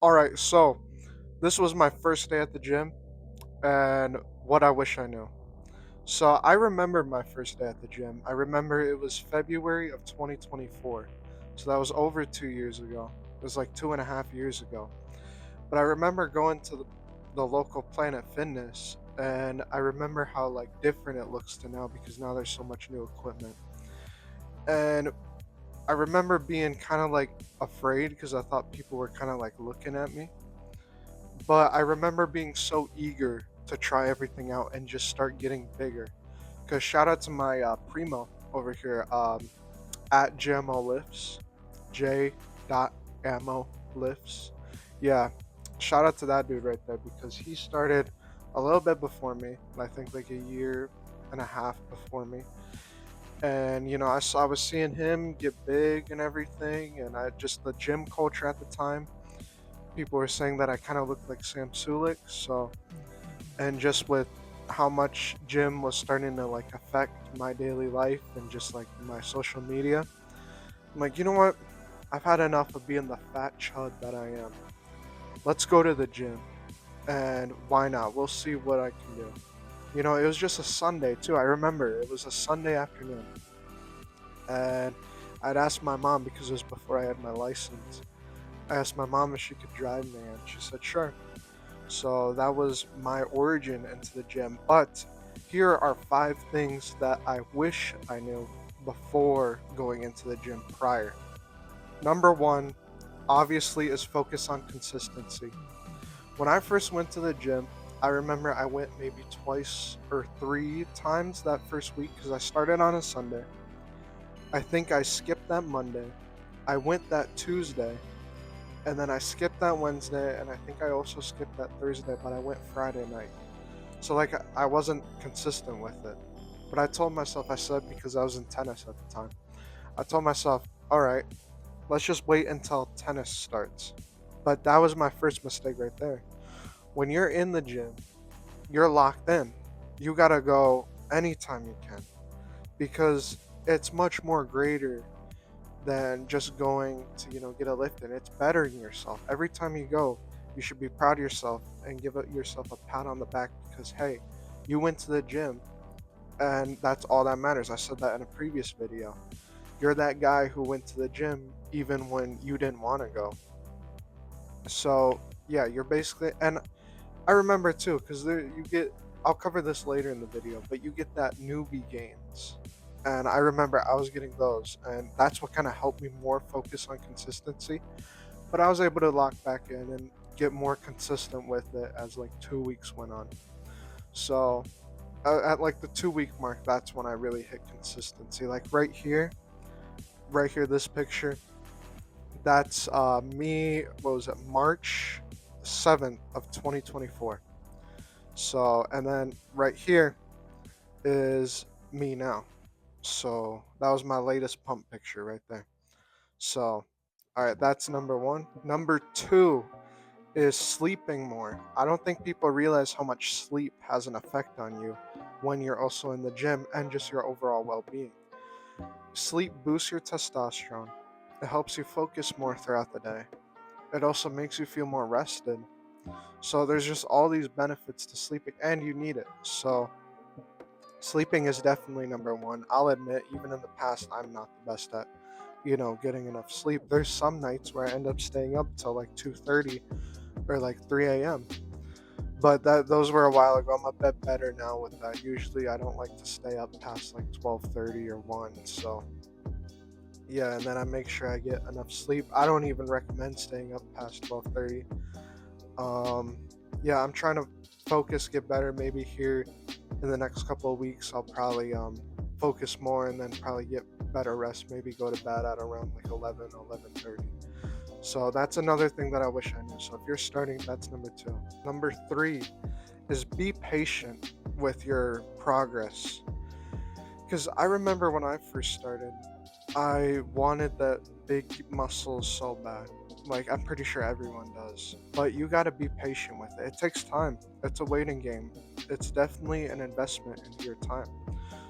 All right, so this was my first day at the gym, and what I wish I knew. So I remember my first day at the gym. I remember it was February of 2024. So that was over 2 years ago. It was like 2.5 years ago. But I remember going to the local Planet Fitness, and I remember how like different it looks to now because now there's so much new equipment. And I remember being kind of like afraid because I thought people were kind of like looking at me. But I remember being so eager to try everything out and just start getting bigger. Cause shout out to my primo over here at JMO Lifts, J. Dot Ammo Lifts. Yeah, shout out to that dude right there because he started a little bit before me. I think like a year and a half before me. And I was seeing him get big and everything, and I just the gym culture at the time. People were saying that I kind of looked like Sam Sulik, so and just with how much gym was starting to like affect my daily life and just like my social media, I'm like, you know what? I've had enough of being the fat chud that I am. Let's go to the gym, and why not? We'll see what I can do. It was just a Sunday too. I remember it was a Sunday afternoon, and I'd asked my mom because it was before I had my license. I asked my mom if she could drive me, and she said sure. So that was my origin into the gym. But here are 5 things that I wish I knew before going into the gym prior. Number one, obviously, is focus on consistency. When I first went to the gym, I remember I went maybe twice or 3 times that first week because I started on a Sunday. I think I skipped that Monday. I went that Tuesday, and then I skipped that Wednesday, and I think I also skipped that Thursday, but I went Friday night. So like I wasn't consistent with it. But I told myself, I said because I was in tennis at the time. I told myself, all right, let's just wait until tennis starts. But that was my first mistake right there. When you're in the gym, you're locked in. You got to go anytime you can because it's much more greater than just going to, get a lift in. It's bettering yourself. Every time you go, you should be proud of yourself and give yourself a pat on the back because hey, you went to the gym and that's all that matters. I said that in a previous video. You're that guy who went to the gym even when you didn't want to go. So, yeah, you're basically and I remember too cuz there you get I'll cover this later in the video, but you get that newbie gains. And I remember I was getting those and that's what kind of helped me more focus on consistency, but I was able to lock back in and get more consistent with it as like 2 weeks went on. So, at like the 2 week mark, that's when I really hit consistency. Like right here, this picture, that's me. What was it? March 7th of 2024. So, and then right here is me now. So that was my latest pump picture right there. So, all right, that's number one. Number two is sleeping more. I don't think people realize how much sleep has an effect on you when you're also in the gym and just your overall well being. Sleep boosts your testosterone. It helps you focus more throughout the day. It also makes you feel more rested. So there's just all these benefits to sleeping and you need it. So sleeping is definitely number one. I'll admit, even in the past, I'm not the best at, getting enough sleep. There's some nights where I end up staying up till like 2:30 or like 3 a.m. But those were a while ago. I'm a bit better now with that. Usually I don't like to stay up past like 12:30 or 1. So yeah, and then I make sure I get enough sleep. I don't even recommend staying up past 12:30. Yeah, I'm trying to focus, get better. Maybe here in the next couple of weeks, I'll probably focus more and then probably get better rest. Maybe go to bed at around like 11:30. So that's another thing that I wish I knew. So if you're starting, that's number two. Number three is be patient with your progress. Because I remember when I first started, I wanted that big muscles so bad. Like, I'm pretty sure everyone does. But you gotta be patient with it. It takes time. It's a waiting game. It's definitely an investment into your time.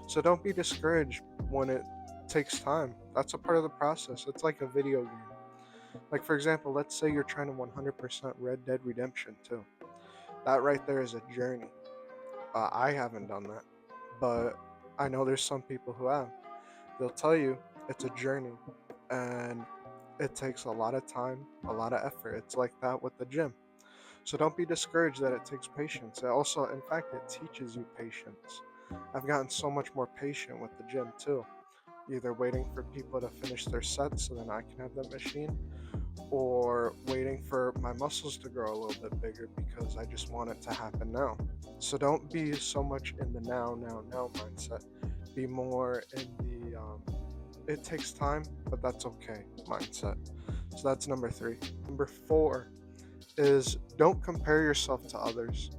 So don't be discouraged when it takes time. That's a part of the process. It's like a video game. Like, for example, let's say you're trying to 100% Red Dead Redemption 2. That right there is a journey. I haven't done that, but I know there's some people who have. They'll tell you it's a journey and it takes a lot of time, a lot of effort. It's like that with the gym. So don't be discouraged that it takes patience. It also, in fact, it teaches you patience. I've gotten so much more patient with the gym too. Either waiting for people to finish their sets so then I can have that machine, or waiting for my muscles to grow a little bit bigger because I just want it to happen now. So don't be so much in the now mindset. Be more in the it takes time, but that's okay mindset. So that's number three. Number four is don't compare yourself to others.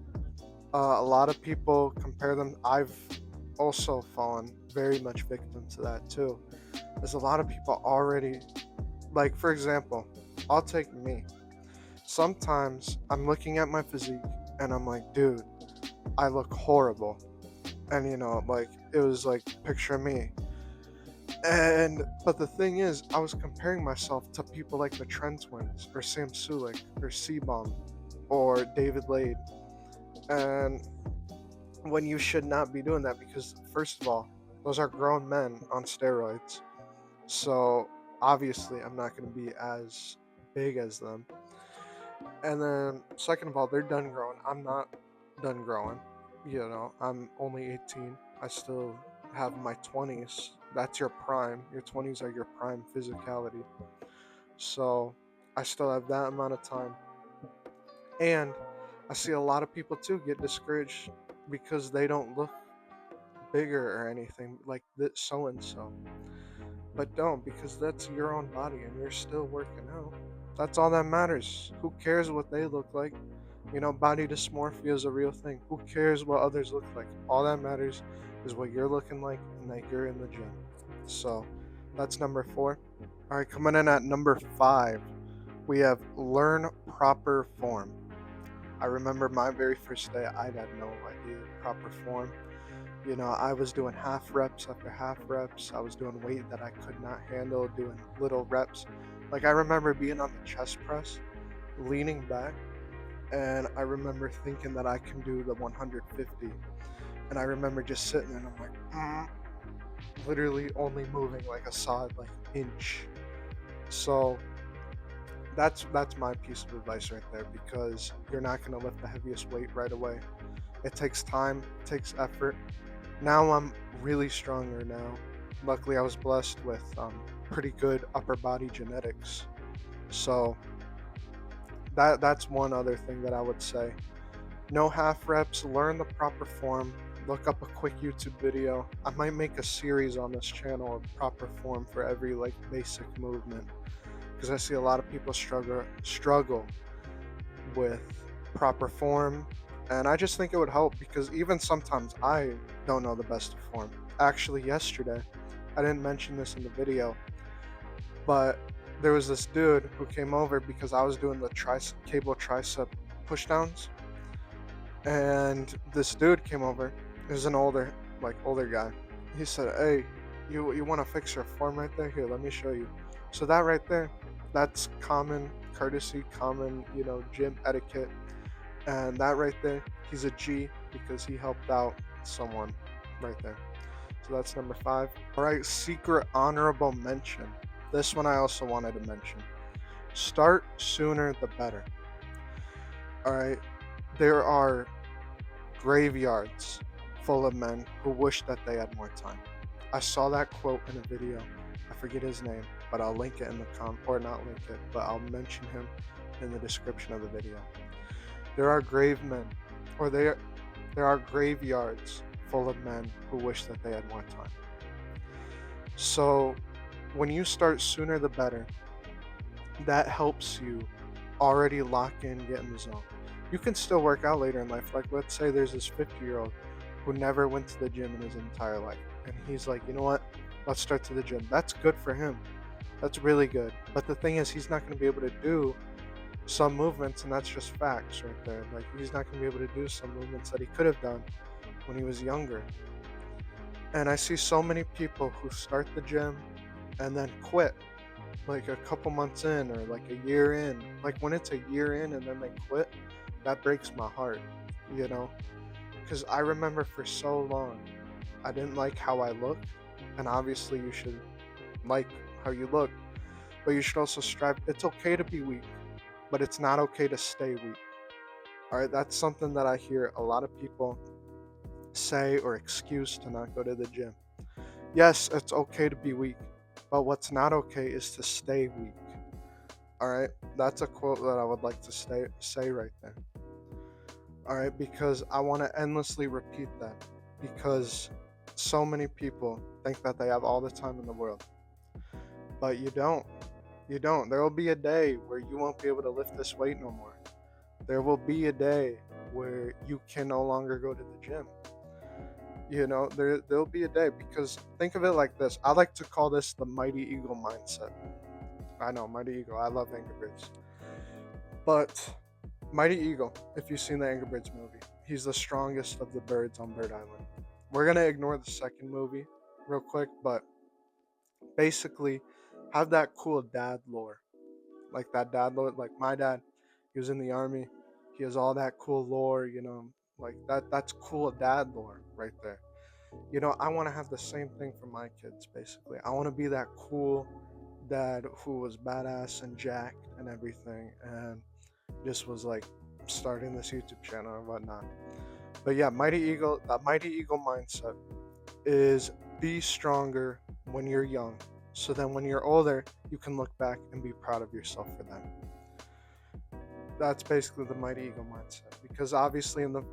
A lot of people compare them. I've also fallen very much victim to that too. There's a lot of people already, like, for example, I'll take me. Sometimes I'm looking at my physique and I'm like, dude, I look horrible. And like, it was like, picture me. And but the thing is, I was comparing myself to people like the Trent twins, or Sam Sulik, or Seabum, or David Lade. And when you should not be doing that, because first of all, those are grown men on steroids. So obviously I'm not going to be as big as them. And then second of all, they're done growing. I'm not done growing. I'm only 18. I still have my 20s. That's your prime. Your 20s are your prime physicality. So I still have that amount of time. And I see a lot of people too get discouraged because they don't look bigger or anything like that so and so. But don't, because that's your own body and you're still working out. That's all that matters. Who cares what they look like? Body dysmorphia is a real thing. Who cares what others look like? All that matters is what you're looking like and that you're in the gym. So that's number four. All right, coming in at number five, we have learn proper form. I remember my very first day, I had no idea proper form. I was doing half reps after half reps. I was doing weight that I could not handle, doing little reps. Like, I remember being on the chest press, leaning back, and I remember thinking that I can do the 150. And I remember just sitting there and I'm like, literally only moving like a solid like inch. So that's my piece of advice right there, because you're not going to lift the heaviest weight right away. It takes time, it takes effort. Now I'm really stronger now. Luckily, I was blessed with pretty good upper body genetics. So that's one other thing that I would say. No half reps, learn the proper form. Look up a quick YouTube video. I might make a series on this channel of proper form for every like basic movement, because I see a lot of people struggle with proper form, and I just think it would help, because even sometimes I don't know the best of form. Actually, yesterday, I didn't mention this in the video, but there was this dude who came over because I was doing the cable tricep pushdowns, and this dude came over. He was an older guy. He said, "Hey, you want to fix your form right there? Here, let me show you." So that right there, that's common courtesy, common gym etiquette, and that right there, he's a G because he helped out someone right there. So that's number five. All right, secret honorable mention. This one I also wanted to mention. Start sooner the better. All right, there are graveyards full of men who wish that they had more time. I saw that quote in a video. I forget his name, but I'll link it in the or not link it, but I'll mention him in the description of the video. There are grave men, or there are graveyards full of men who wish that they had more time. So when you start sooner the better, that helps you already lock in, get in the zone. You can still work out later in life. Like, let's say there's this 50-year-old who never went to the gym in his entire life, and he's like, you know what, let's start to the gym. That's good for him. That's really good. But the thing is, he's not going to be able to do some movements, and that's just facts right there. Like, he's not going to be able to do some movements that he could have done when he was younger. And I see so many people who start the gym and then quit. like a couple months in or like a year in. Like when it's a year in and then they quit, that breaks my heart, you know? Because I remember for so long, I didn't like how I looked. And obviously, you should like how you look, but you should also strive. It's okay to be weak, but it's not okay to stay weak. All right, that's something that I hear a lot of people say or excuse to not go to the gym. Yes, it's okay to be weak, but what's not okay is to stay weak. All right, that's a quote that I would like to say right there. All right, because I want to endlessly repeat that because so many people think that they have all the time in the world, but you don't. You don't. There will be a day where you won't be able to lift this weight no more. There will be a day where you can no longer go to the gym. There'll be a day because think of it like this. I like to call this the mighty eagle mindset. I know, mighty eagle. I love Angry Birds. But Mighty Eagle, if you've seen the Angry Birds movie, he's the strongest of the birds on Bird Island. We're gonna ignore the second movie real quick, but basically have that cool dad lore. Like that dad lore, like my dad, he was in the army. He has all that cool lore, like that's cool dad lore right there. I want to have the same thing for my kids basically. I want to be that cool dad who was badass and jacked and everything and just was like starting this YouTube channel and whatnot. But yeah, that Mighty Eagle mindset is be stronger when you're young. So then when you're older, you can look back and be proud of yourself for that. That's basically the Mighty Eagle mindset. Because obviously in the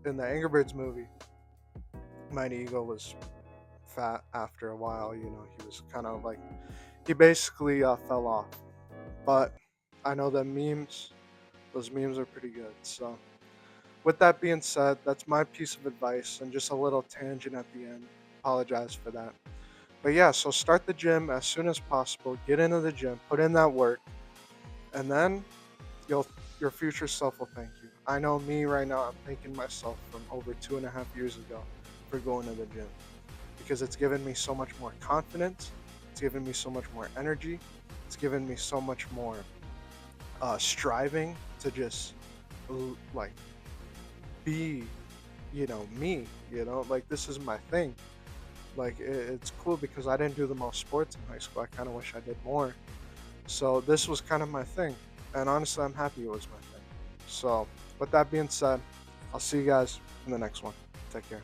Angry Birds movie, Mighty Eagle was fat after a while, he was kind of like he basically fell off. But I know that those memes are pretty good. So with that being said, that's my piece of advice and just a little tangent at the end. Apologize for that. But yeah, so start the gym as soon as possible. Get into the gym, put in that work, and then you'll your future self will thank you. I know me right now, I'm thanking myself from over 2.5 years ago for going to the gym because it's given me so much more confidence. It's given me so much more energy. It's given me so much more striving to just like be me, like this is my thing. Like it's cool because I didn't do the most sports in high school. I kind of wish I did more. So this was kind of my thing, and honestly I'm happy it was my thing. So with that being said, I'll see you guys in the next one. Take care.